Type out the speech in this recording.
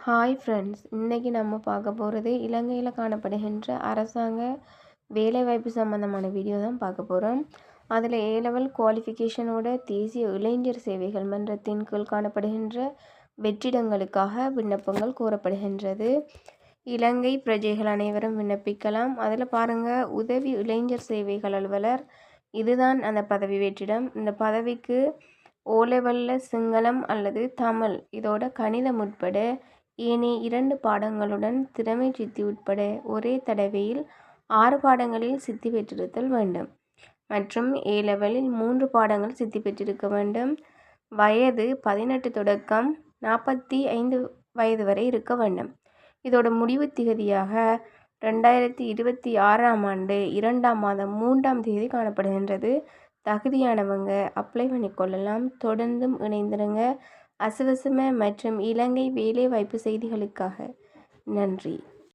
Hi friends, இன்றைக்கி நம்ம பார்க்க போகிறது இலங்கையில் காணப்படுகின்ற அரசாங்க வேலைவாய்ப்பு சம்மந்தமான வீடியோ தான் பார்க்க போகிறோம். அதில் A-level குவாலிஃபிகேஷனோட தேசிய இளைஞர் சேவைகள் மன்றத்தின் கீழ் காணப்படுகின்ற வெற்றிடங்களுக்காக விண்ணப்பங்கள் கோரப்படுகின்றது. இலங்கை பிரஜைகள் அனைவரும் விண்ணப்பிக்கலாம். அதில் பாருங்கள், உதவி இளைஞர் சேவைகள் அலுவலர், இதுதான் அந்த பதவி வெற்றிடம். இந்த பதவிக்கு O-levelல் சிங்களம் அல்லது தமிழ், இதோட கணிதம் உட்பட ஏனைய 2 பாடங்களுடன் திறமை சித்தி உட்பட ஒரே தடவையில் 6 பாடங்களில் சித்தி பெற்றிருத்தல் வேண்டும். மற்றும் A-levelல் 3 பாடங்கள் சித்தி பெற்றிருக்க வேண்டும். வயது 18 தொடக்கம் 45 வயது வரை இருக்க வேண்டும். இதோட முடிவு திகதியாக 2026ஆம் ஆண்டு 2ஆம் மாதம் 3ஆம் தேதி காணப்படுகின்றது. தகுதியானவங்க அப்ளை பண்ணிக்கொள்ளலாம். தொடர்ந்தும் இணைந்திருங்க. அசுவசும மற்றும் இலங்கை வேலைவாய்ப்பு செய்திகளுக்காக. நன்றி.